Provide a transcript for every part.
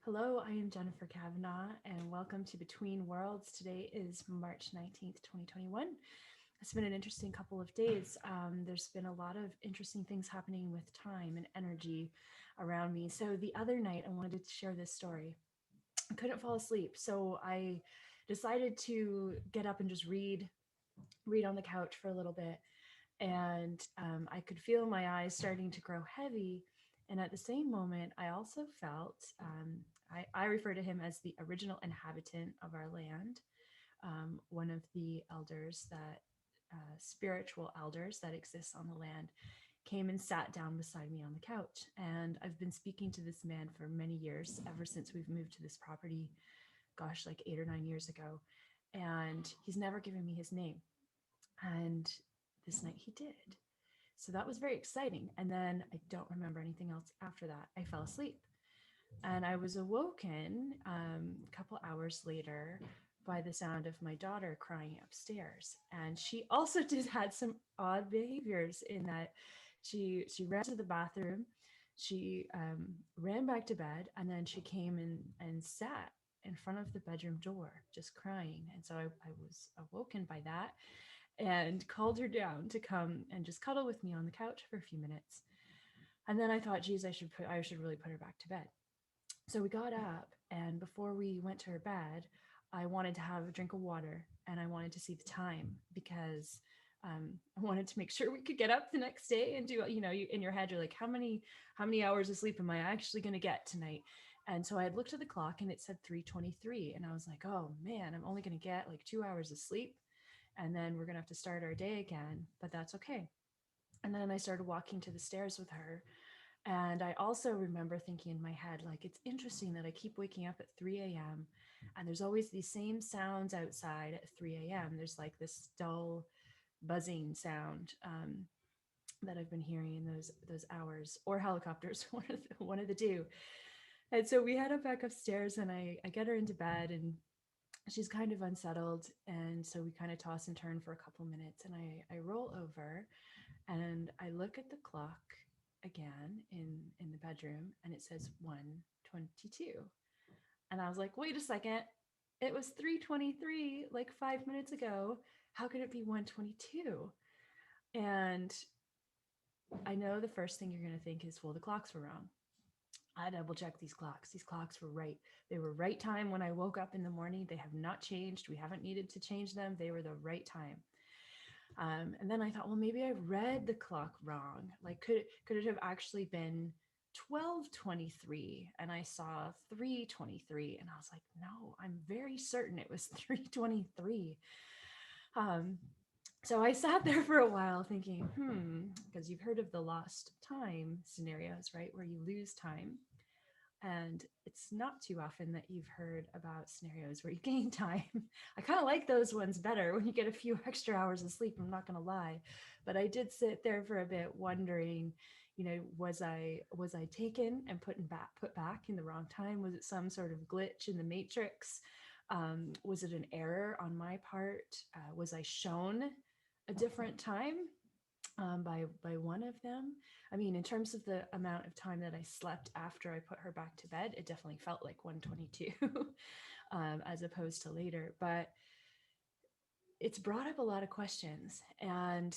Hello, I am Jennifer Kavanaugh, and welcome to Between Worlds. Today is March 19th, 2021. It's been an interesting couple of days. There's been a lot of interesting things happening with time and energy around me. So, the other night, I wanted to share this story. I couldn't fall asleep, so I decided to get up and just read on the couch for a little bit. And I could feel my eyes starting to grow heavy. And at the same moment, I also felt I refer to him as the original inhabitant of our land, one of the elders that spiritual elders that exist on the land came and sat down beside me on the couch. And I've been speaking to this man for many years, ever since we've moved to this property, gosh, like 8 or 9 years ago. And he's never given me his name. And this night he did. So that was very exciting. And then I don't remember anything else after that. I fell asleep and I was awoken a couple hours later by the sound of my daughter crying upstairs. And she also did had some odd behaviors in that she ran to the bathroom, she ran back to bed, and then she came and sat in front of the bedroom door just crying. And so I was awoken by that and called her down to come and just cuddle with me on the couch for a few minutes. And then I thought, geez, I should really put her back to bed. So we got up, and before we went to her bed, I wanted to have a drink of water and I wanted to see the time because I wanted to make sure we could get up the next day and do, in your head, you're like, how many hours of sleep am I actually going to get tonight? And so I had looked at the clock and it said 3:23. And I was like, oh man, I'm only going to get like 2 hours of sleep. And then we're going to have to start our day again, but that's okay. And then I started walking to the stairs with her. And I also remember thinking in my head, like, it's interesting that I keep waking up at 3 a.m. and there's always these same sounds outside at 3 a.m. There's like this dull buzzing sound that I've been hearing in those hours, or helicopters, one of the two. And so we head up back upstairs and I get her into bed and she's kind of unsettled. And so we kind of toss and turn for a couple minutes and I roll over and I look at the clock again in the bedroom and it says 1:22. And I was like, wait a second, it was 3:23 like 5 minutes ago. How could it be 1:22? And I know the first thing you're going to think is, well, the clocks were wrong. I double checked these clocks. These clocks were right. They were right time when I woke up in the morning. They have not changed. We haven't needed to change them. They were the right time. And then I thought, well, maybe I read the clock wrong. Like, could it have actually been 12:23 and I saw 3:23? And I was like, no, I'm very certain it was 3:23. Um, so I sat there for a while thinking, because you've heard of the lost time scenarios, right? Where you lose time. And it's not too often that you've heard about scenarios where you gain time. I kind of like those ones better when you get a few extra hours of sleep, I'm not going to lie. But I did sit there for a bit wondering, was I taken and put back in the wrong time? Was it some sort of glitch in the matrix? Was it an error on my part? Was I shown a different time? By one of them. I mean, in terms of the amount of time that I slept after I put her back to bed, it definitely felt like 1:22 as opposed to later. But it's brought up a lot of questions. And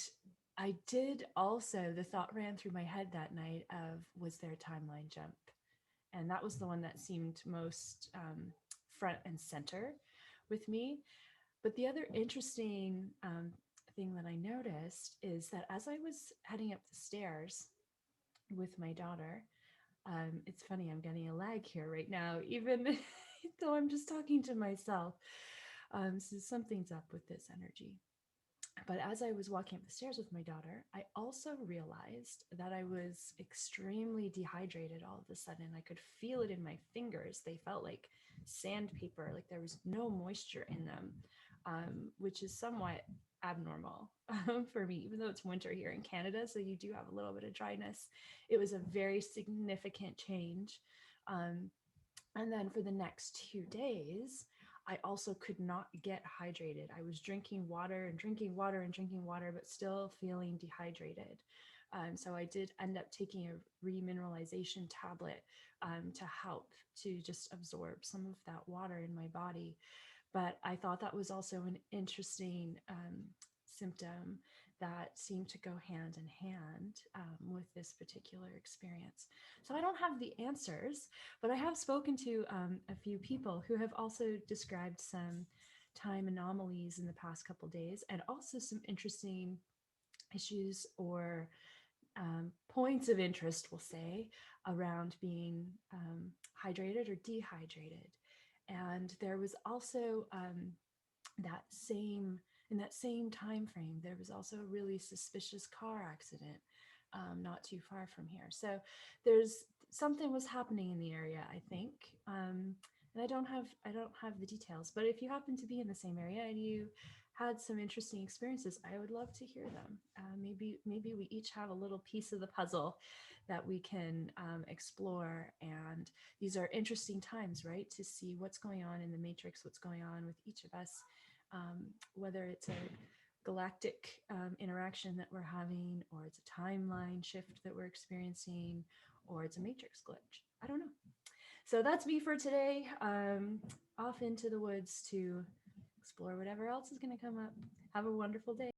I did also, the thought ran through my head that night of, was there a timeline jump? And that was the one that seemed most front and center with me. But the other interesting thing that I noticed is that as I was heading up the stairs with my daughter, it's funny, I'm getting a lag here right now, even though I'm just talking to myself. So something's up with this energy. But as I was walking up the stairs with my daughter, I also realized that I was extremely dehydrated all of a sudden. I could feel it in my fingers. They felt like sandpaper, like there was no moisture in them, which is somewhat abnormal for me, even though it's winter here in Canada. So you do have a little bit of dryness. It was a very significant change. Um, and then for the next 2 days, I also could not get hydrated. I was drinking water and drinking water and drinking water, but still feeling dehydrated. So I did end up taking a remineralization tablet, to help to just absorb some of that water in my body. But I thought that was also an interesting symptom that seemed to go hand in hand with this particular experience. So I don't have the answers, but I have spoken to a few people who have also described some time anomalies in the past couple days, and also some interesting issues or points of interest, we'll say, around being hydrated or dehydrated. And there was also that same in that same time frame, there was also a really suspicious car accident not too far from here. So there's something was happening in the area, I think. And I don't have the details, but if you happen to be in the same area and you had some interesting experiences, I would love to hear them. Maybe we each have a little piece of the puzzle that we can explore. And these are interesting times, right? To see what's going on in the matrix, what's going on with each of us, whether it's a galactic interaction that we're having, or it's a timeline shift that we're experiencing, or it's a matrix glitch. I don't know. So that's me for today. Off into the woods to explore whatever else is going to come up. Have a wonderful day.